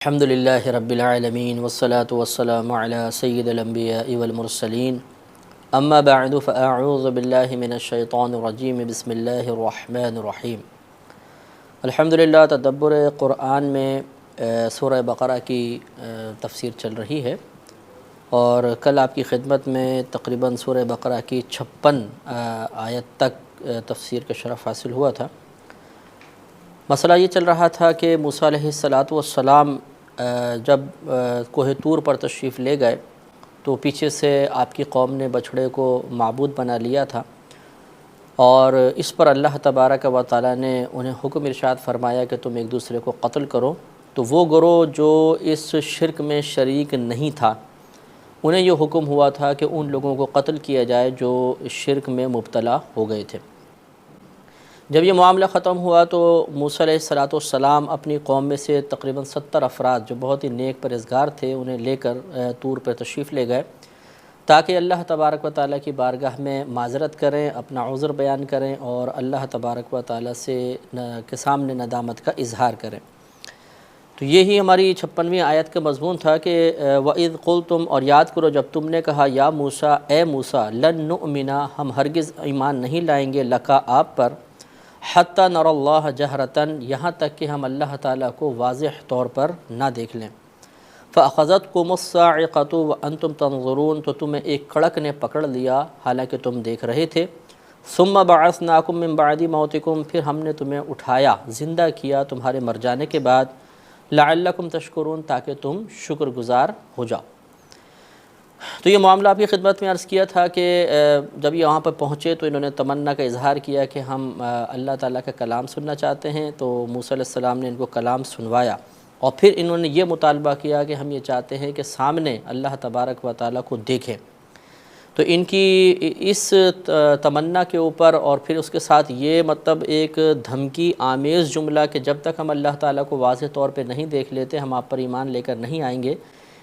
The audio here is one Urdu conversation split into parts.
الحمد للہ رب العالمین والصلاة والسلام علی سید الانبیاء والمرسلین اما بعد فاعوذ باللہ من الشیطان الرجیم بسم اللہ الرحمن الرحیم۔ الحمدللہ تدبر قرآن میں سورہ بقرہ کی تفسیر چل رہی ہے اور کل آپ کی خدمت میں تقریباً سورہ بقرہ کی 56 آیت تک تفسیر کا شرف حاصل ہوا تھا۔ مسئلہ یہ چل رہا تھا کہ موسیٰ علیہ السلام جب کوہ طور پر تشریف لے گئے تو پیچھے سے آپ کی قوم نے بچھڑے کو معبود بنا لیا تھا، اور اس پر اللہ تبارک و تعالیٰ نے انہیں حکم ارشاد فرمایا کہ تم ایک دوسرے کو قتل کرو۔ تو وہ گروہ جو اس شرک میں شریک نہیں تھا انہیں یہ حکم ہوا تھا کہ ان لوگوں کو قتل کیا جائے جو شرک میں مبتلا ہو گئے تھے۔ جب یہ معاملہ ختم ہوا تو موسیٰ علیہ السلام اپنی قوم میں سے تقریباً 70 افراد جو بہت ہی نیک پرہیزگار تھے انہیں لے کر طور پر تشریف لے گئے تاکہ اللہ تبارک و تعالیٰ کی بارگاہ میں معذرت کریں، اپنا عذر بیان کریں اور اللہ تبارک و تعالیٰ کے سامنے ندامت کا اظہار کریں۔ تو یہی ہماری 56ویں آیت کا مضمون تھا کہ وَإِذْ قُلْتُمْ، اور یاد کرو جب تم نے کہا یا موسیٰ، اے موسیٰ، لن نؤمنا، ہم ہرگز ایمان نہیں لائیں گے، لکا، آپ پر، حتی نر اللہ جہرتاً، یہاں تک کہ ہم اللہ تعالیٰ کو واضح طور پر نہ دیکھ لیں۔ فَأَخَذَتْكُمُ الصَّاعِقَةُ وَأَنْتُمْ تَنظُرُونَ، تو تمہیں ایک کڑک نے پکڑ لیا حالانکہ تم دیکھ رہے تھے۔ ثُمَّ بَعَثْنَاكُم مِّن بَعْدِ مَوْتِكُمْ، پھر ہم نے تمہیں اٹھایا، زندہ کیا تمہارے مر جانے کے بعد، لَعَلَّكُمْ تَشْكُرُونَ، تاکہ تم شکر گزار ہو جاؤ۔ تو یہ معاملہ آپ کی خدمت میں عرض کیا تھا کہ جب یہ وہاں پر پہنچے تو انہوں نے تمنا کا اظہار کیا کہ ہم اللہ تعالیٰ کا کلام سننا چاہتے ہیں، تو موسیٰ علیہ السلام نے ان کو کلام سنوایا اور پھر انہوں نے یہ مطالبہ کیا کہ ہم یہ چاہتے ہیں کہ سامنے اللہ تبارک و تعالیٰ کو دیکھیں۔ تو ان کی اس تمنا کے اوپر اور پھر اس کے ساتھ یہ مطلب ایک دھمکی آمیز جملہ کہ جب تک ہم اللہ تعالیٰ کو واضح طور پہ نہیں دیکھ لیتے ہم آپ پر ایمان لے کر نہیں آئیں گے،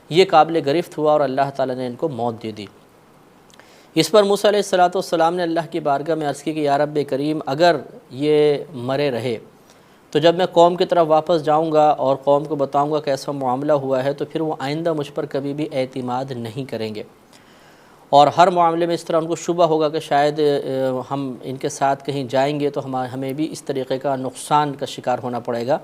یہ قابل گرفت ہوا اور اللہ تعالیٰ نے ان کو موت دے دی۔ اس پر موسیٰ علیہ السلام نے اللہ کی بارگاہ میں عرض کی کہ یا رب کریم، اگر یہ مرے رہے تو جب میں قوم کی طرف واپس جاؤں گا اور قوم کو بتاؤں گا کیسا معاملہ ہوا ہے تو پھر وہ آئندہ مجھ پر کبھی بھی اعتماد نہیں کریں گے، اور ہر معاملے میں اس طرح ان کو شبہ ہوگا کہ شاید ہم ان کے ساتھ کہیں جائیں گے تو ہمیں بھی اس طریقے کا نقصان کا شکار ہونا پڑے گا۔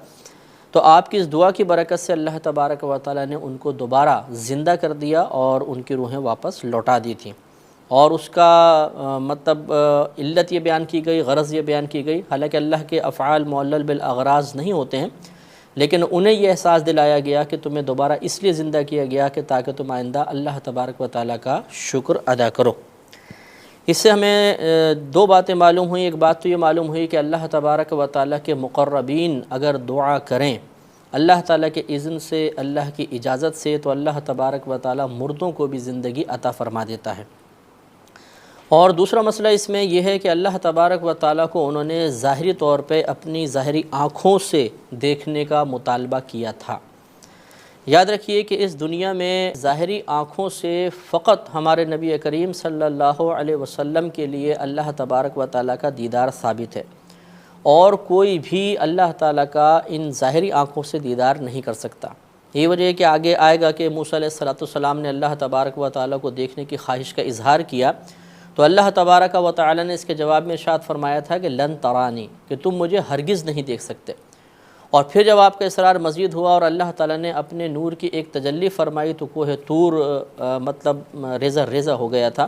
تو آپ کی اس دعا کی برکت سے اللہ تبارک و تعالیٰ نے ان کو دوبارہ زندہ کر دیا اور ان کی روحیں واپس لوٹا دی تھیں، اور اس کا مطلب علت یہ بیان کی گئی، غرض یہ بیان کی گئی، حالانکہ اللہ کے افعال معلل بالاغراض نہیں ہوتے ہیں، لیکن انہیں یہ احساس دلایا گیا کہ تمہیں دوبارہ اس لیے زندہ کیا گیا کہ تاکہ تم آئندہ اللہ تبارک و تعالیٰ کا شکر ادا کرو۔ اس سے ہمیں دو باتیں معلوم ہوئیں۔ ایک بات تو یہ معلوم ہوئی کہ اللہ تبارک و تعالیٰ کے مقربین اگر دعا کریں اللہ تعالیٰ کے اذن سے، اللہ کی اجازت سے، تو اللہ تبارک و تعالیٰ مردوں کو بھی زندگی عطا فرما دیتا ہے۔ اور دوسرا مسئلہ اس میں یہ ہے کہ اللہ تبارک و تعالیٰ کو انہوں نے ظاہری طور پہ اپنی ظاہری آنکھوں سے دیکھنے کا مطالبہ کیا تھا۔ یاد رکھیے کہ اس دنیا میں ظاہری آنکھوں سے فقط ہمارے نبی کریم صلی اللہ علیہ وسلم کے لیے اللہ تبارک و تعالیٰ کا دیدار ثابت ہے، اور کوئی بھی اللہ تعالیٰ کا ان ظاہری آنکھوں سے دیدار نہیں کر سکتا۔ یہ وجہ ہے کہ آگے آئے گا کہ موسیٰ علیہ السلام نے اللہ تبارک و تعالیٰ کو دیکھنے کی خواہش کا اظہار کیا، تو اللہ تبارک و تعالیٰ نے اس کے جواب میں ارشاد فرمایا تھا کہ لن ترانی، کہ تم مجھے ہرگز نہیں دیکھ سکتے۔ اور پھر جب آپ کا اصرار مزید ہوا اور اللہ تعالیٰ نے اپنے نور کی ایک تجلی فرمائی تو کوہ طور مطلب ریزہ ریزہ ہو گیا تھا۔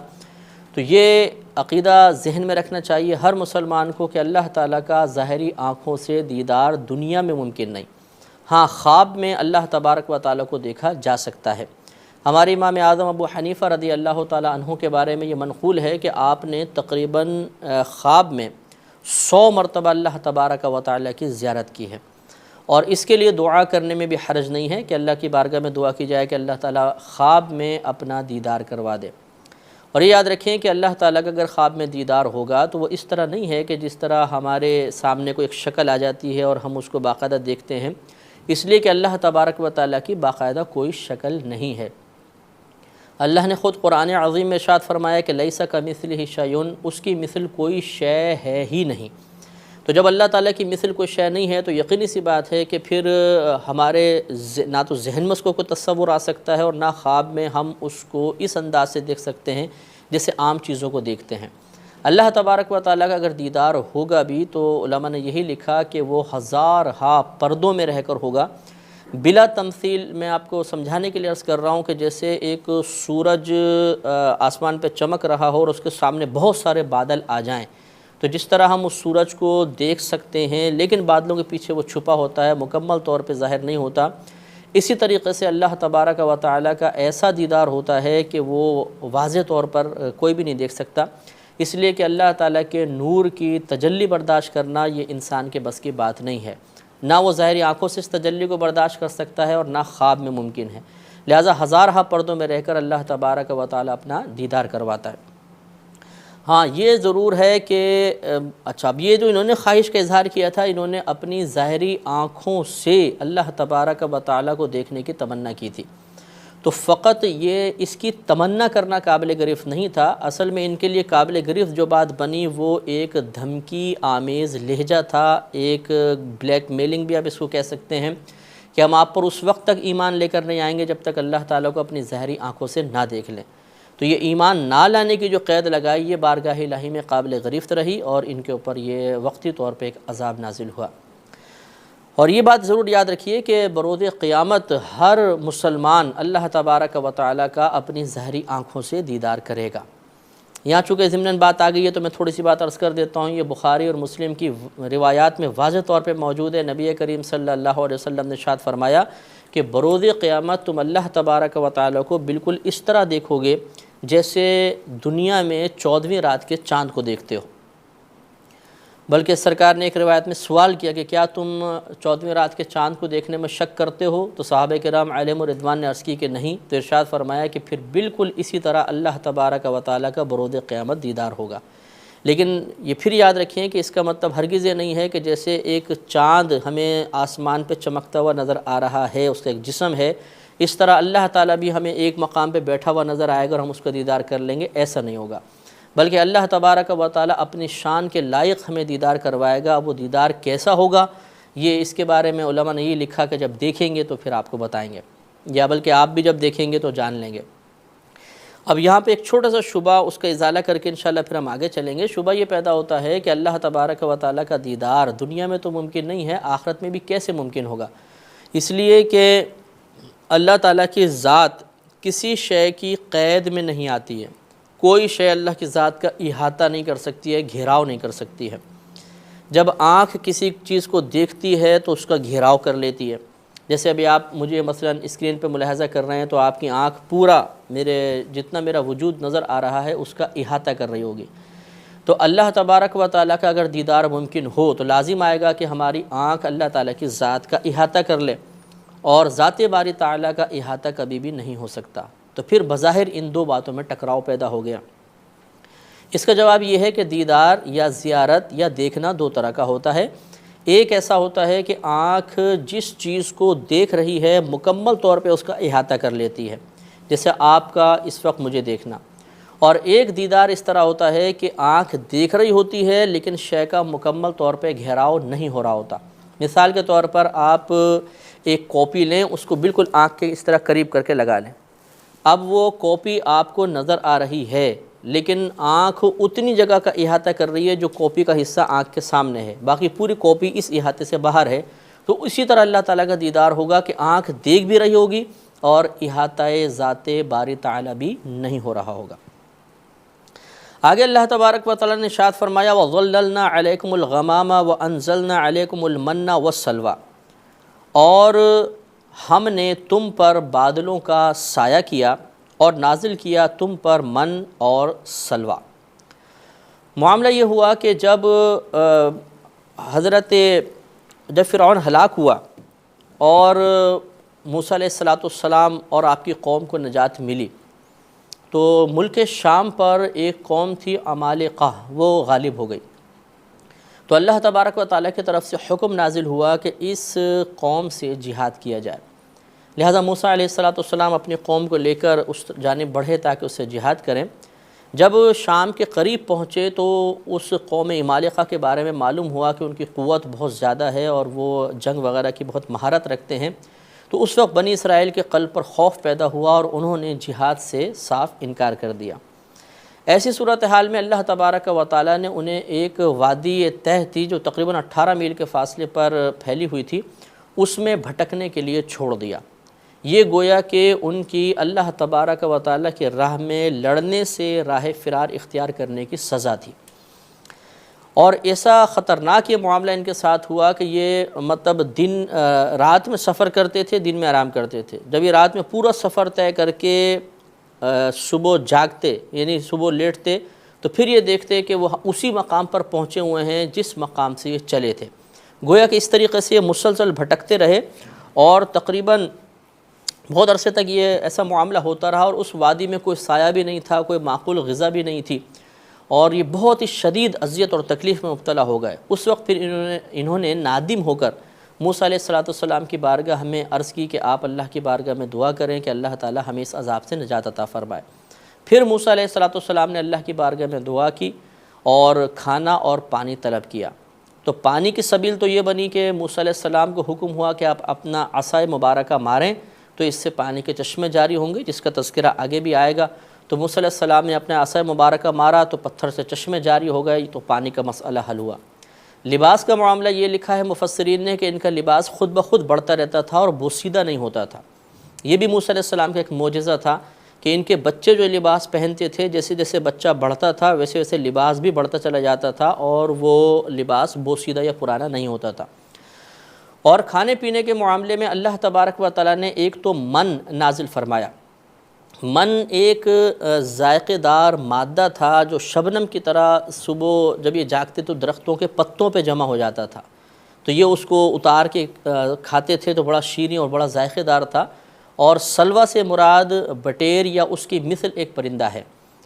تو یہ عقیدہ ذہن میں رکھنا چاہیے ہر مسلمان کو کہ اللہ تعالیٰ کا ظاہری آنکھوں سے دیدار دنیا میں ممکن نہیں، ہاں خواب میں اللہ تبارک و تعالیٰ کو دیکھا جا سکتا ہے۔ ہمارے امام اعظم ابو حنیفہ رضی اللہ تعالیٰ عنہ کے بارے میں یہ منقول ہے کہ آپ نے تقریباً خواب میں 100 مرتبہ اللہ تبارک و تعالیٰ کی زیارت کی ہے، اور اس کے لیے دعا کرنے میں بھی حرج نہیں ہے کہ اللہ کی بارگاہ میں دعا کی جائے کہ اللہ تعالیٰ خواب میں اپنا دیدار کروا دے۔ اور یہ یاد رکھیں کہ اللہ تعالیٰ کا اگر خواب میں دیدار ہوگا تو وہ اس طرح نہیں ہے کہ جس طرح ہمارے سامنے کو ایک شکل آ جاتی ہے اور ہم اس کو باقاعدہ دیکھتے ہیں، اس لیے کہ اللہ تبارک و تعالیٰ کی باقاعدہ کوئی شکل نہیں ہے۔ اللہ نے خود قرآن عظیم میں ارشاد فرمایا کہ لیس کمثلہ شیء، اس کی مثل کوئی شے ہے ہی نہیں۔ تو جب اللہ تعالیٰ کی مثل کوئی شے نہیں ہے تو یقینی سی بات ہے کہ پھر ہمارے نہ تو ذہن میں اس کو کوئی تصور آ سکتا ہے اور نہ خواب میں ہم اس کو اس انداز سے دیکھ سکتے ہیں جیسے عام چیزوں کو دیکھتے ہیں۔ اللہ تبارک و تعالیٰ کا اگر دیدار ہوگا بھی تو علماء نے یہی لکھا کہ وہ ہزارہا پردوں میں رہ کر ہوگا۔ بلا تمثیل میں آپ کو سمجھانے کے لیے عرض کر رہا ہوں کہ جیسے ایک سورج آسمان پہ چمک رہا ہو اور اس کے سامنے بہت سارے بادل آ جائیں تو جس طرح ہم اس سورج کو دیکھ سکتے ہیں لیکن بادلوں کے پیچھے وہ چھپا ہوتا ہے، مکمل طور پہ ظاہر نہیں ہوتا، اسی طریقے سے اللہ تبارک و تعالیٰ کا ایسا دیدار ہوتا ہے کہ وہ واضح طور پر کوئی بھی نہیں دیکھ سکتا، اس لیے کہ اللہ تعالیٰ کے نور کی تجلی برداشت کرنا یہ انسان کے بس کی بات نہیں ہے، نہ وہ ظاہری آنکھوں سے اس تجلی کو برداشت کر سکتا ہے اور نہ خواب میں ممکن ہے، لہٰذا ہزارہا پردوں میں رہ کر اللہ تبارک و تعالیٰ اپنا دیدار کرواتا ہے۔ ہاں یہ ضرور ہے کہ اچھا اب یہ جو انہوں نے خواہش کا اظہار کیا تھا، انہوں نے اپنی ظاہری آنکھوں سے اللہ تبارک و تعالیٰ کو دیکھنے کی تمنا کی تھی، تو فقط یہ اس کی تمنا کرنا قابل گرفت نہیں تھا، اصل میں ان کے لیے قابل گرفت جو بات بنی وہ ایک دھمکی آمیز لہجہ تھا، ایک بلیک میلنگ بھی آپ اس کو کہہ سکتے ہیں کہ ہم آپ پر اس وقت تک ایمان لے کر نہیں آئیں گے جب تک اللہ تعالیٰ کو اپنی ظاہری آنکھوں سے نہ دیکھ لیں۔ تو یہ ایمان نہ لانے کی جو قید لگائی یہ بارگاہ الہی میں قابل گرفت رہی اور ان کے اوپر یہ وقتی طور پہ ایک عذاب نازل ہوا۔ اور یہ بات ضرور یاد رکھیے کہ بروز قیامت ہر مسلمان اللہ تبارک و تعالیٰ کا اپنی ظاہری آنکھوں سے دیدار کرے گا۔ یہاں چونکہ ضمناً بات آ گئی ہے تو میں تھوڑی سی بات عرض کر دیتا ہوں، یہ بخاری اور مسلم کی روایات میں واضح طور پہ موجود ہے، نبی کریم صلی اللہ علیہ وسلم نے ارشاد فرمایا کہ بروز قیامت تم اللہ تبارک و تعالیٰ کو بالکل اس طرح دیکھو گے جیسے دنیا میں 14ویں رات کے چاند کو دیکھتے ہو۔ بلکہ سرکار نے ایک روایت میں سوال کیا کہ کیا تم 14ویں رات کے چاند کو دیکھنے میں شک کرتے ہو؟ تو صحابہ کرام علیہم الرضوان نے عرض کی کہ نہیں، تو ارشاد فرمایا کہ پھر بالکل اسی طرح اللہ تبارک و تعالیٰ کا بروز قیامت دیدار ہوگا۔ لیکن یہ پھر یاد رکھیں کہ اس کا مطلب ہرگز یہ نہیں ہے کہ جیسے ایک چاند ہمیں آسمان پہ چمکتا ہوا نظر آ رہا ہے، اس کا ایک جسم ہے، اس طرح اللہ تعالیٰ بھی ہمیں ایک مقام پہ بیٹھا ہوا نظر آئے گا اور ہم اس کا دیدار کر لیں گے، ایسا نہیں ہوگا، بلکہ اللہ تبارک و تعالیٰ اپنی شان کے لائق ہمیں دیدار کروائے گا۔ وہ دیدار کیسا ہوگا یہ اس کے بارے میں علماء نے یہ لکھا کہ جب دیکھیں گے تو پھر آپ کو بتائیں گے، یا بلکہ آپ بھی جب دیکھیں گے تو جان لیں گے۔ اب یہاں پہ ایک چھوٹا سا شبہ اس کا ازالہ کر کے انشاءاللہ پھر ہم آگے چلیں گے۔ شبہ یہ پیدا ہوتا ہے کہ اللہ تبارک و تعالیٰ کا دیدار دنیا میں تو ممکن نہیں ہے، آخرت میں بھی کیسے ممکن ہوگا؟ اس لیے کہ اللہ تعالیٰ کی ذات کسی شے کی قید میں نہیں آتی ہے، کوئی شے اللہ کی ذات کا احاطہ نہیں کر سکتی ہے، گھیراؤ نہیں کر سکتی ہے۔ جب آنکھ کسی چیز کو دیکھتی ہے تو اس کا گھیراؤ کر لیتی ہے، جیسے ابھی آپ مجھے مثلاً اسکرین پہ ملاحظہ کر رہے ہیں تو آپ کی آنکھ پورا جتنا میرا وجود نظر آ رہا ہے اس کا احاطہ کر رہی ہوگی۔ تو اللہ تبارک و تعالیٰ کا اگر دیدار ممکن ہو تو لازم آئے گا کہ ہماری آنکھ اللہ تعالیٰ کی ذات کا احاطہ کر لے، اور ذات باری تعالیٰ کا احاطہ کبھی بھی نہیں ہو سکتا۔ تو پھر بظاہر ان دو باتوں میں ٹکراؤ پیدا ہو گیا۔ اس کا جواب یہ ہے کہ دیدار یا زیارت یا دیکھنا دو طرح کا ہوتا ہے۔ ایک ایسا ہوتا ہے کہ آنکھ جس چیز کو دیکھ رہی ہے مکمل طور پہ اس کا احاطہ کر لیتی ہے، جیسے آپ کا اس وقت مجھے دیکھنا، اور ایک دیدار اس طرح ہوتا ہے کہ آنکھ دیکھ رہی ہوتی ہے لیکن شے کا مکمل طور پہ گھیراؤ نہیں ہو رہا ہوتا۔ مثال کے طور پر آپ ایک کاپی لیں، اس کو بالکل آنکھ کے اس طرح قریب کر کے لگا لیں، اب وہ کاپی آپ کو نظر آ رہی ہے لیکن آنکھ اتنی جگہ کا احاطہ کر رہی ہے جو کاپی کا حصہ آنکھ کے سامنے ہے، باقی پوری کاپی اس احاطے سے باہر ہے۔ تو اسی طرح اللہ تعالیٰ کا دیدار ہوگا کہ آنکھ دیکھ بھی رہی ہوگی اور احاطہ ذات باری تعالیٰ بھی نہیں ہو رہا ہوگا۔ آگے اللہ تبارک و تعالیٰ نے ارشاد فرمایا وَظَلَّلْنَا عَلَيْكُمُ الْغَمَامَ وَأَنزَلْنَا عَلَيْكُمُ الْمَنَّ وَالسَّلْوَىٰ، اور ہم نے تم پر بادلوں کا سایہ کیا اور نازل کیا تم پر من اور سلوہ۔ معاملہ یہ ہوا کہ جب فرعون ہلاک ہوا اور موسیٰ علیہ السلام اور آپ کی قوم کو نجات ملی تو ملک شام پر ایک قوم تھی عمالقہ، وہ غالب ہو گئی۔ تو اللہ تبارک و تعالیٰ کی طرف سے حکم نازل ہوا کہ اس قوم سے جہاد کیا جائے، لہذا موسیٰ علیہ السلام اپنی قوم کو لے کر اس جانب بڑھے تاکہ اس سے جہاد کریں۔ جب شام کے قریب پہنچے تو اس قوم عمالقہ کے بارے میں معلوم ہوا کہ ان کی قوت بہت زیادہ ہے اور وہ جنگ وغیرہ کی بہت مہارت رکھتے ہیں، تو اس وقت بنی اسرائیل کے قلب پر خوف پیدا ہوا اور انہوں نے جہاد سے صاف انکار کر دیا۔ ایسی صورتحال میں اللہ تبارک و تعالیٰ نے انہیں ایک وادی تہ تھی جو تقریباً 18 میل کے فاصلے پر پھیلی ہوئی تھی، اس میں بھٹکنے کے لیے چھوڑ دیا۔ یہ گویا کہ ان کی اللہ تبارک و تعالیٰ کی راہ میں لڑنے سے راہ فرار اختیار کرنے کی سزا تھی۔ اور ایسا خطرناک یہ معاملہ ان کے ساتھ ہوا کہ یہ مطلب رات میں سفر کرتے تھے، دن میں آرام کرتے تھے۔ جب یہ رات میں پورا سفر طے کر کے صبح جاگتے، یعنی صبح لیٹتے، تو پھر یہ دیکھتے کہ وہ اسی مقام پر پہنچے ہوئے ہیں جس مقام سے یہ چلے تھے۔ گویا کہ اس طریقے سے یہ مسلسل بھٹکتے رہے اور تقریباً بہت عرصے تک یہ ایسا معاملہ ہوتا رہا، اور اس وادی میں کوئی سایہ بھی نہیں تھا، کوئی معقول غذا بھی نہیں تھی، اور یہ بہت ہی شدید اذیت اور تکلیف میں مبتلا ہو گئے۔ اس وقت پھر انہوں نے نادم ہو کر موسیٰ علیہ السلام کی بارگاہ میں عرض کی کہ آپ اللہ کی بارگاہ میں دعا کریں کہ اللہ تعالی ہمیں اس عذاب سے نجات عطا فرمائے۔ پھر موسیٰ علیہ السلام نے اللہ کی بارگاہ میں دعا کی اور کھانا اور پانی طلب کیا۔ تو پانی کی سبیل تو یہ بنی کہ موسیٰ علیہ السلام کو حکم ہوا کہ آپ اپنا عصائے مبارکہ ماریں تو اس سے پانی کے چشمے جاری ہوں گے، جس کا تذکرہ آگے بھی آئے گا۔ تو موسیٰ علیہ السلام نے اپنے عصائے مبارکہ مارا تو پتھر سے چشمے جاری ہو گئے، تو پانی کا مسئلہ حل ہوا۔ لباس کا معاملہ یہ لکھا ہے مفسرین نے کہ ان کا لباس خود بخود بڑھتا رہتا تھا اور بوسیدہ نہیں ہوتا تھا۔ یہ بھی موسیٰ علیہ السلام کا ایک معجزہ تھا کہ ان کے بچے جو لباس پہنتے تھے، جیسے جیسے بچہ بڑھتا تھا ویسے ویسے لباس بھی بڑھتا چلا جاتا تھا اور وہ لباس بوسیدہ یا پرانا نہیں ہوتا تھا۔ اور کھانے پینے کے معاملے میں اللہ تبارک و تعالیٰ نے ایک تو من نازل فرمایا۔ من ایک ذائقے دار مادہ تھا جو شبنم کی طرح صبح جب یہ جاگتے تو درختوں کے پتوں پہ جمع ہو جاتا تھا، تو یہ اس کو اتار کے کھاتے تھے تو بڑا شیریں اور بڑا ذائقے دار تھا۔ اور سلوہ سے مراد بٹیر یا اس کی مثل ایک پرندہ ہے۔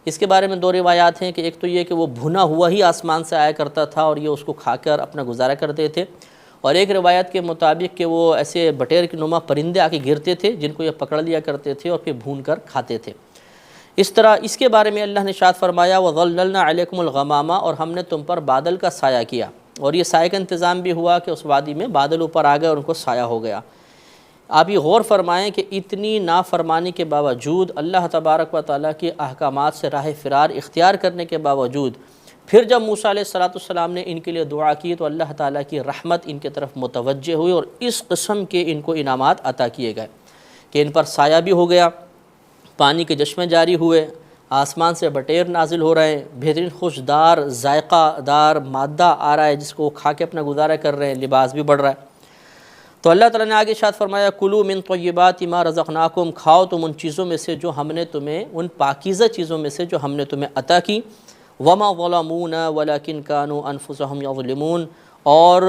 اس کے بارے میں دو روایات ہیں کہ ایک تو یہ کہ وہ بھنا ہوا ہی آسمان سے آیا کرتا تھا اور یہ اس کو کھا کر اپنا گزارا کرتے تھے، اور ایک روایت کے مطابق کہ وہ ایسے بٹیر کی نما پرندے آ کے گرتے تھے جن کو یہ پکڑ لیا کرتے تھے اور پھر بھون کر کھاتے تھے۔ اس طرح اس کے بارے میں اللہ نے ارشاد فرمایا وَظَلَّلْنَا عَلَيْكُمُ الْغَمَامَ، اور ہم نے تم پر بادل کا سایہ کیا، اور یہ سایہ کا انتظام بھی ہوا کہ اس وادی میں بادل اوپر آ گئے اور ان کو سایہ ہو گیا۔ آپ یہ غور فرمائیں کہ اتنی نافرمانی کے باوجود، اللہ تبارک و تعالیٰ کے احکامات سے راہ فرار اختیار کرنے کے باوجود، پھر جب موسیٰ علیہ السلام نے ان کے لیے دعا کی تو اللہ تعالیٰ کی رحمت ان کی طرف متوجہ ہوئی اور اس قسم کے ان کو انعامات عطا کیے گئے کہ ان پر سایہ بھی ہو گیا، پانی کے چشمے جاری ہوئے، آسمان سے بٹیر نازل ہو رہے ہیں، بہترین خوشدار ذائقہ دار مادہ آ رہا ہے جس کو کھا کے اپنا گزارا کر رہے ہیں، لباس بھی بڑھ رہا ہے۔ تو اللہ تعالیٰ نے آگے ارشاد فرمایا کلوا من طیبات ما رزقناکم، کھاؤ تم ان چیزوں میں سے جو ہم نے تمہیں، ان پاکیزہ چیزوں میں سے جو ہم نے تمہیں عطا کی۔ وما ظلمونا ولکن کانوا انفسهم یظلمون، اور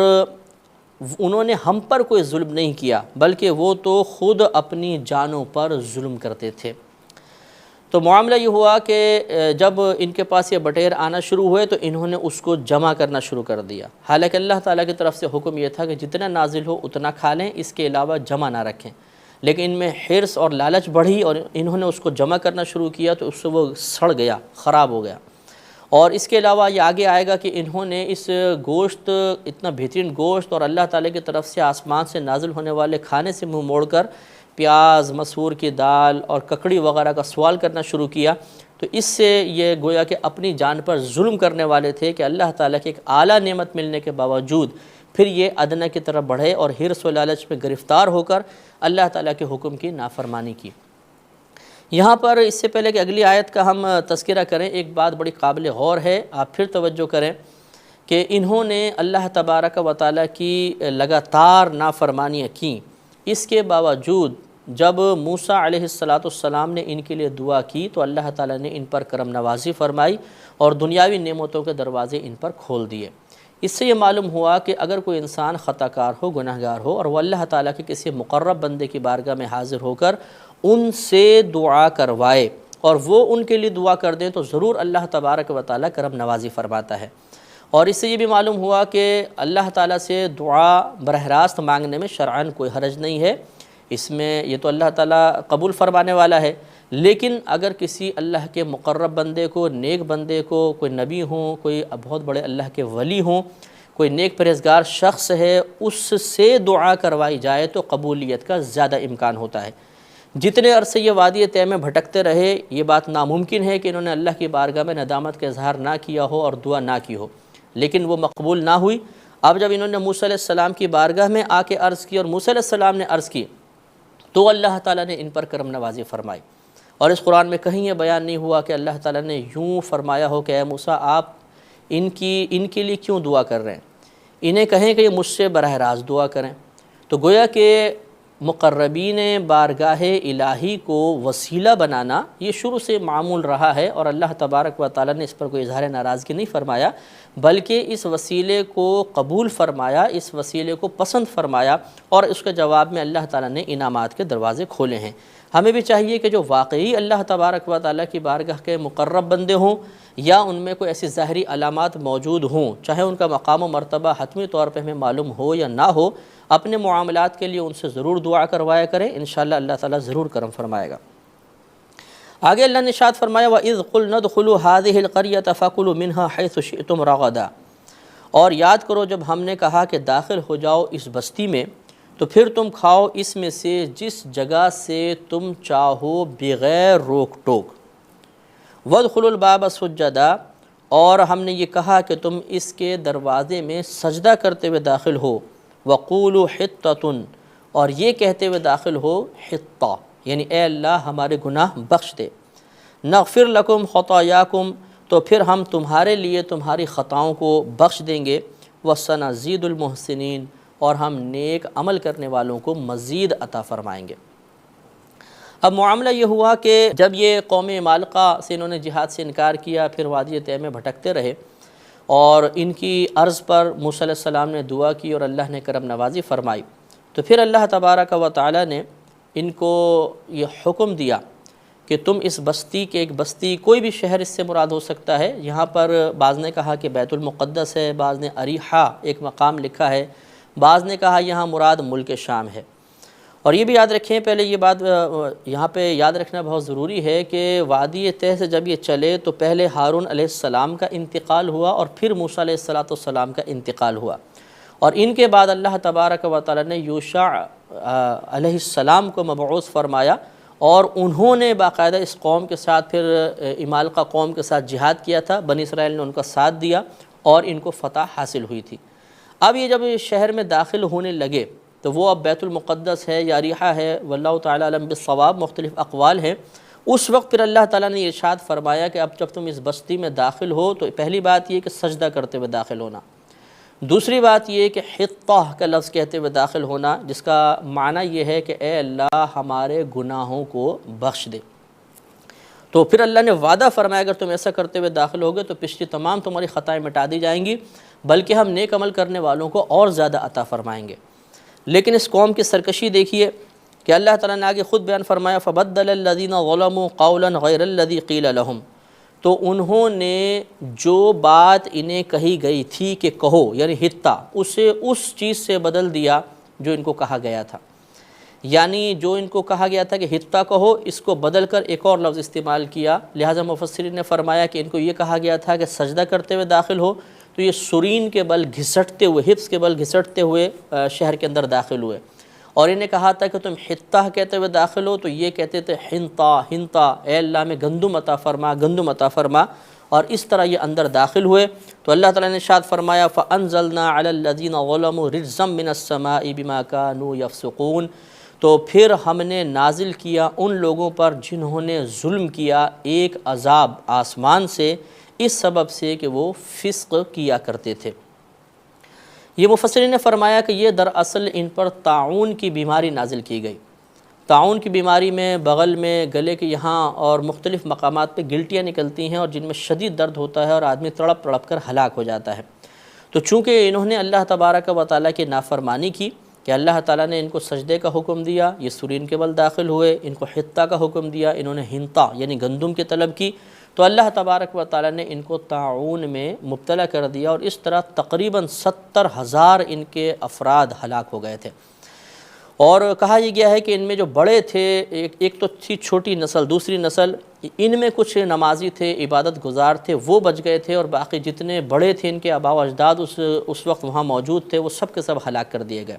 انہوں نے ہم پر کوئی ظلم نہیں کیا بلکہ وہ تو خود اپنی جانوں پر ظلم کرتے تھے۔ تو معاملہ یہ ہوا کہ جب ان کے پاس یہ بٹیر آنا شروع ہوئے تو انہوں نے اس کو جمع کرنا شروع کر دیا، حالانکہ اللہ تعالیٰ کی طرف سے حکم یہ تھا کہ جتنا نازل ہو اتنا کھا لیں، اس کے علاوہ جمع نہ رکھیں، لیکن ان میں حرص اور لالچ بڑھی اور انہوں نے اس کو جمع کرنا شروع کیا تو اس سے وہ سڑ گیا، خراب ہو گیا۔ اور اس کے علاوہ یہ آگے آئے گا کہ انہوں نے اس گوشت، اتنا بہترین گوشت اور اللہ تعالیٰ کی طرف سے آسمان سے نازل ہونے والے کھانے سے منہ موڑ کر پیاز، مسور کی دال اور ککڑی وغیرہ کا سوال کرنا شروع کیا، تو اس سے یہ گویا کہ اپنی جان پر ظلم کرنے والے تھے کہ اللہ تعالیٰ کی ایک اعلیٰ نعمت ملنے کے باوجود پھر یہ ادنیٰ کی طرف بڑھے اور حرص و لالچ میں گرفتار ہو کر اللہ تعالیٰ کے حکم کی نافرمانی کی۔ یہاں پر اس سے پہلے کہ اگلی آیت کا ہم تذکرہ کریں، ایک بات بڑی قابل غور ہے، آپ پھر توجہ کریں کہ انہوں نے اللہ تبارک و تعالیٰ کی لگاتار نافرمانیاں کیں، اس کے باوجود جب موسیٰ علیہ السلام نے ان کے لیے دعا کی تو اللہ تعالیٰ نے ان پر کرم نوازی فرمائی اور دنیاوی نعمتوں کے دروازے ان پر کھول دیے۔ اس سے یہ معلوم ہوا کہ اگر کوئی انسان خطا کار ہو، گناہ گار ہو اور وہ اللہ تعالیٰ کے کسی مقرب بندے کی بارگاہ میں حاضر ہو کر ان سے دعا کروائے اور وہ ان کے لیے دعا کر دیں تو ضرور اللہ تبارک و تعالیٰ کرم نوازی فرماتا ہے۔ اور اس سے یہ بھی معلوم ہوا کہ اللہ تعالیٰ سے دعا براہ راست مانگنے میں شرعاً کوئی حرج نہیں ہے، اس میں یہ تو اللہ تعالیٰ قبول فرمانے والا ہے، لیکن اگر کسی اللہ کے مقرب بندے کو، نیک بندے کو، کوئی نبی ہوں، کوئی بہت بڑے اللہ کے ولی ہوں، کوئی نیک پرہیزگار شخص ہے، اس سے دعا کروائی جائے تو قبولیت کا زیادہ امکان ہوتا ہے۔ جتنے عرصے یہ وادی طے میں بھٹکتے رہے، یہ بات ناممکن ہے کہ انہوں نے اللہ کی بارگاہ میں ندامت کا اظہار نہ کیا ہو اور دعا نہ کی ہو، لیکن وہ مقبول نہ ہوئی۔ اب جب انہوں نے موسیٰ علیہ السلام کی بارگاہ میں آ کے عرض کی اور موسیٰ علیہ السلام نے عرض کی، تو اللہ تعالیٰ نے ان پر کرم نوازی فرمائی۔ اور اس قرآن میں کہیں یہ بیان نہیں ہوا کہ اللہ تعالیٰ نے یوں فرمایا ہو کہ اے موسیٰ آپ ان کے لیے کیوں دعا کر رہے ہیں، انہیں کہیں کہ یہ مجھ سے براہ راست دعا کریں۔ تو گویا کہ مقربین بارگاہ الہی کو وسیلہ بنانا یہ شروع سے معمول رہا ہے، اور اللہ تبارک و تعالیٰ نے اس پر کوئی اظہار ناراضگی نہیں فرمایا، بلکہ اس وسیلے کو قبول فرمایا، اس وسیلے کو پسند فرمایا، اور اس کے جواب میں اللہ تعالیٰ نے انعامات کے دروازے کھولے ہیں۔ ہمیں بھی چاہیے کہ جو واقعی اللہ تبارک و تعالیٰ کی بارگاہ کے مقرب بندے ہوں، یا ان میں کوئی ایسی ظاہری علامات موجود ہوں، چاہے ان کا مقام و مرتبہ حتمی طور پہ ہمیں معلوم ہو یا نہ ہو، اپنے معاملات کے لیے ان سے ضرور دعا کروایا کریں، انشاءاللہ اللہ تعالیٰ ضرور کرم فرمائے گا۔ آگے اللہ نے ارشاد فرمایا وَإِذْ قُلْنَا ادْخُلُوا هَٰذِهِ الْقَرْيَةَ فَكُلُوا مِنْهَا حَيْثُ شِئْتُمْ رَغَدًا، اور یاد کرو جب ہم نے کہا کہ داخل ہو جاؤ اس بستی میں، تو پھر تم کھاؤ اس میں سے جس جگہ سے تم چاہو بغیر روک ٹوک۔ وَادْخُلُوا الْبَابَ سُجَّدًا، اور ہم نے یہ کہا کہ تم اس کے دروازے میں سجدہ کرتے ہوئے داخل ہو۔ وَقُولُوا حِطَّةٌ، اور یہ کہتے ہوئے داخل ہو حطہ، یعنی اے اللہ ہمارے گناہ بخش دے۔ نغفر لکم خطایاکم، تو پھر ہم تمہارے لیے تمہاری خطاؤں کو بخش دیں گے۔ وَسَنَزِيدُ الْمُحْسِنِينَ، اور ہم نیک عمل کرنے والوں کو مزید عطا فرمائیں گے۔ اب معاملہ یہ ہوا کہ جب یہ قوم مالقہ سے انہوں نے جہاد سے انکار کیا، پھر وادی طے میں بھٹکتے رہے، اور ان کی عرض پر موسیٰ علیہ السلام نے دعا کی اور اللہ نے کرم نوازی فرمائی، تو پھر اللہ تبارک و تعالیٰ نے ان کو یہ حکم دیا کہ تم اس بستی کے، ایک بستی کوئی بھی شہر اس سے مراد ہو سکتا ہے، یہاں پر بعض نے کہا کہ بیت المقدس ہے، بعض نے اریحہ ایک مقام لکھا ہے، بعض نے کہا یہاں مراد ملک شام ہے۔ اور یہ بھی یاد رکھیں، پہلے یہ بات یہاں پہ یاد رکھنا بہت ضروری ہے کہ وادی طے سے جب یہ چلے تو پہلے ہارون علیہ السلام کا انتقال ہوا اور پھر موسیٰ علیہ السلام کا انتقال ہوا، اور ان کے بعد اللہ تبارک و تعالیٰ نے یوشع علیہ السلام کو مبعوث فرمایا، اور انہوں نے باقاعدہ اس قوم کے ساتھ، پھر مالقہ قوم کے ساتھ جہاد کیا تھا، بنی اسرائیل نے ان کا ساتھ دیا اور ان کو فتح حاصل ہوئی تھی۔ اب یہ جب شہر میں داخل ہونے لگے تو وہ اب بیت المقدس ہے یا اریحہ ہے، واللہ تعالیٰ علم بالصواب، مختلف اقوال ہیں۔ اس وقت پھر اللہ تعالیٰ نے ارشاد فرمایا کہ اب جب تم اس بستی میں داخل ہو تو پہلی بات یہ کہ سجدہ کرتے ہوئے داخل ہونا، دوسری بات یہ کہ حطہ کا لفظ کہتے ہوئے داخل ہونا، جس کا معنی یہ ہے کہ اے اللہ ہمارے گناہوں کو بخش دے۔ تو پھر اللہ نے وعدہ فرمایا اگر تم ایسا کرتے ہوئے داخل ہوگے تو پچھلی تمام تمہاری خطائیں مٹا دی جائیں گی، بلکہ ہم نیک عمل کرنے والوں کو اور زیادہ عطا فرمائیں گے۔ لیکن اس قوم کی سرکشی دیکھیے کہ اللہ تعالیٰ نے آگے خود بیان فرمایا فَبَدَّلَ الَّذِينَ ظَلَمُوا قَوْلًا غَيْرَ الَّذِي قِيلَ لَهُمْ، تو انہوں نے جو بات انہیں کہی گئی تھی کہ کہو، یعنی حطہ، اسے اس چیز سے بدل دیا جو ان کو کہا گیا تھا، یعنی جو ان کو کہا گیا تھا کہ حطہ کہو، اس کو بدل کر ایک اور لفظ استعمال کیا۔ لہٰذا مفسرین نے فرمایا کہ ان کو یہ کہا گیا تھا کہ سجدہ کرتے ہوئے داخل ہو، تو یہ سرین کے بل گھسٹتے ہوئے، حفظ کے بل گھسٹتے ہوئے شہر کے اندر داخل ہوئے، اور انہیں کہا تھا کہ تم حطہ کہتے ہوئے داخل ہو، تو یہ کہتے تھے حنطہ، اے اللہ میں گندم عطا فرما، گندم عطا فرما، اور اس طرح یہ اندر داخل ہوئے۔ تو اللہ تعالیٰ نے ارشاد فرمایا فَأَنزَلْنَا عَلَى الَّذِينَ ظَلَمُوا رِجْزًا مِّنَ السَّمَاءِ بِمَا كَانُوا يَفْسُقُونَ، تو پھر ہم نے نازل کیا ان لوگوں پر جنہوں نے ظلم کیا ایک عذاب آسمان سے، اس سبب سے کہ وہ فسق کیا کرتے تھے۔ یہ مفسرین نے فرمایا کہ یہ دراصل ان پر طاعون کی بیماری نازل کی گئی۔ طاعون کی بیماری میں بغل میں، گلے کے یہاں اور مختلف مقامات پہ گلٹیاں نکلتی ہیں، اور جن میں شدید درد ہوتا ہے اور آدمی تڑپ تڑپ کر ہلاک ہو جاتا ہے۔ تو چونکہ انہوں نے اللہ تبارک و تعالیٰ کی نافرمانی کی کہ اللہ تعالیٰ نے ان کو سجدے کا حکم دیا، یہ سرین کے بل داخل ہوئے، ان کو حطہ کا حکم دیا، انہوں نے حنطہ یعنی گندم کی طلب کی، تو اللہ تبارک و تعالیٰ نے ان کو طاعون میں مبتلا کر دیا، اور اس طرح تقریباً 70,000 ان کے افراد ہلاک ہو گئے تھے۔ اور کہا یہ گیا ہے کہ ان میں جو بڑے تھے، ایک تو تھی چھوٹی نسل، دوسری نسل ان میں کچھ نمازی تھے، عبادت گزار تھے، وہ بچ گئے تھے، اور باقی جتنے بڑے تھے ان کے آباء و اجداد اس وقت وہاں موجود تھے، وہ سب کے سب ہلاک کر دیے گئے۔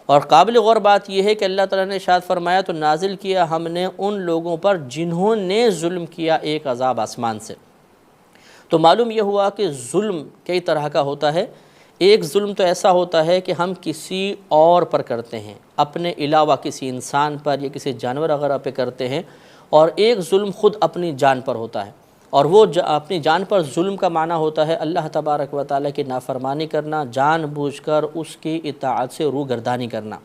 اور قابل غور بات یہ ہے کہ اللہ تعالیٰ نے ارشاد فرمایا تو نازل کیا ہم نے ان لوگوں پر جنہوں نے ظلم کیا ایک عذاب آسمان سے۔ تو معلوم یہ ہوا کہ ظلم کئی طرح کا ہوتا ہے۔ ایک ظلم تو ایسا ہوتا ہے کہ ہم کسی اور پر کرتے ہیں، اپنے علاوہ کسی انسان پر یا کسی جانور وغیرہ پہ کرتے ہیں، اور ایک ظلم خود اپنی جان پر ہوتا ہے، اور وہ اپنی جان پر ظلم کا معنی ہوتا ہے اللہ تبارک و تعالیٰ کی نافرمانی کرنا، جان بوجھ کر اس کی اطاعت سے روگردانی کرنا۔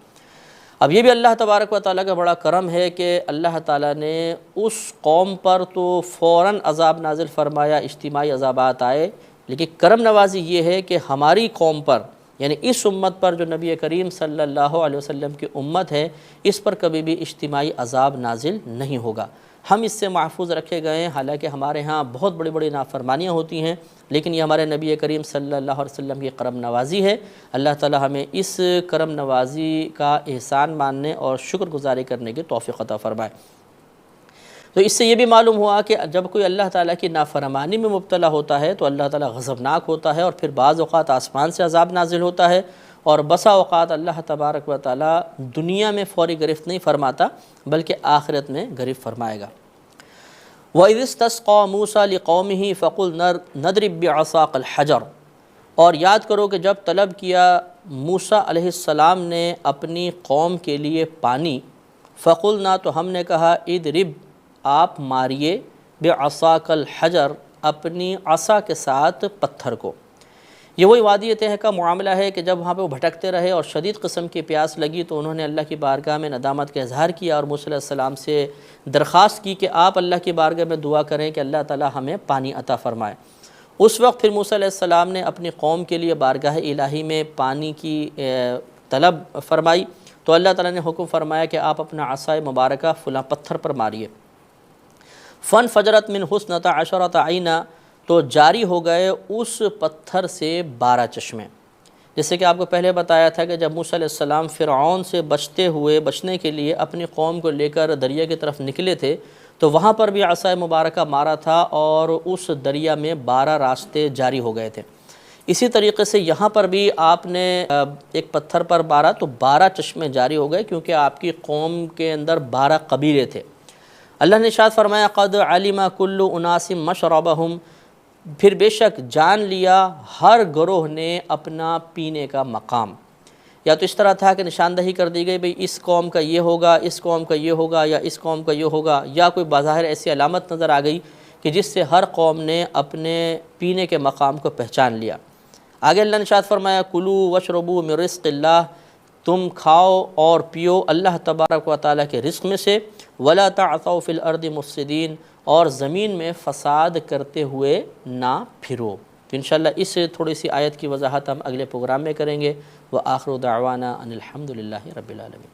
اب یہ بھی اللہ تبارک و تعالیٰ کا بڑا کرم ہے کہ اللہ تعالیٰ نے اس قوم پر تو فوراً عذاب نازل فرمایا، اجتماعی عذابات آئے، لیکن کرم نوازی یہ ہے کہ ہماری قوم پر، یعنی اس امت پر جو نبی کریم صلی اللہ علیہ وسلم کی امت ہے، اس پر کبھی بھی اجتماعی عذاب نازل نہیں ہوگا۔ ہم اس سے محفوظ رکھے گئے ہیں، حالانکہ ہمارے ہاں بہت بڑی بڑی نافرمانیاں ہوتی ہیں، لیکن یہ ہمارے نبی کریم صلی اللہ علیہ وسلم کی کرم نوازی ہے۔ اللہ تعالی ہمیں اس کرم نوازی کا احسان ماننے اور شکر گزاری کرنے کی توفیق عطا فرمائے۔ تو اس سے یہ بھی معلوم ہوا کہ جب کوئی اللہ تعالیٰ کی نافرمانی میں مبتلا ہوتا ہے تو اللہ تعالیٰ غضبناک ہوتا ہے، اور پھر بعض اوقات آسمان سے عذاب نازل ہوتا ہے، اور بسا اوقات اللہ تبارک و تعالیٰ دنیا میں فوری گرفت نہیں فرماتا بلکہ آخرت میں گرفت فرمائے گا۔ وَإِذِ اسْتَسْقَىٰ مُوسَىٰ لِقَوْمِهِ فَقُلْ نَضْرِب بِّعَصَاكَ الْحَجَرَ، اور یاد کرو کہ جب طلب کیا موسیٰ علیہ السلام نے اپنی قوم کے لیے پانی، فَقُلْنَا، تو ہم نے کہا، اِضْرِب، آپ ماریے، بِعَصَاكَ الْحَجَرَ، اپنی عصا کے ساتھ پتھر کو۔ یہ وہی وادی تہ کا معاملہ ہے کہ جب وہاں پہ وہ بھٹکتے رہے اور شدید قسم کی پیاس لگی تو انہوں نے اللہ کی بارگاہ میں ندامت کا اظہار کیا اور موسیٰ علیہ السلام سے درخواست کی کہ آپ اللہ کی بارگاہ میں دعا کریں کہ اللہ تعالی ہمیں پانی عطا فرمائے۔ اس وقت پھر موسیٰ علیہ السلام نے اپنی قوم کے لیے بارگاہ الہی میں پانی کی طلب فرمائی، تو اللہ تعالیٰ نے حکم فرمایا کہ آپ اپنا عصائے مبارکہ فلاں پتھر پر ماریے۔ فَانْفَجَرَتْ مِنْهُ اثْنَتَا عَشَرَةَ عَيْنًا، تو جاری ہو گئے اس پتھر سے 12 چشمے۔ جیسے کہ آپ کو پہلے بتایا تھا کہ جب موسیٰ علیہ السلام فرعون سے بچنے کے لیے اپنی قوم کو لے کر دریا کی طرف نکلے تھے تو وہاں پر بھی عصا مبارکہ مارا تھا اور اس دریا میں 12 راستے جاری ہو گئے تھے۔ اسی طریقے سے یہاں پر بھی آپ نے ایک پتھر پر مارا تو 12 چشمے جاری ہو گئے، کیونکہ آپ کی قوم کے اندر 12 قبیلے تھے۔ اللہ نے ارشاد فرمایا قد علم کل اناس مشربہم، پھر بے شک جان لیا ہر گروہ نے اپنا پینے کا مقام۔ یا تو اس طرح تھا کہ نشاندہی کر دی گئی بھئی اس قوم کا یہ ہوگا، اس قوم کا یہ ہوگا، یا اس قوم کا یہ ہوگا، یا کوئی بظاہر ایسی علامت نظر آ گئی کہ جس سے ہر قوم نے اپنے پینے کے مقام کو پہچان لیا۔ آگے اللہ نے ارشاد فرمایا کلوا واشربوا من رزق اللہ، تم کھاؤ اور پیو اللہ تبارک و تعالیٰ کے رزق میں سے، ولا تعثوا فی الارض مفسدین، اور زمین میں فساد کرتے ہوئے نہ پھرو۔ تو انشاءاللہ اس تھوڑی سی آیت کی وضاحت ہم اگلے پروگرام میں کریں گے۔ وآخر دعوانا ان الحمد للہ رب العالمین۔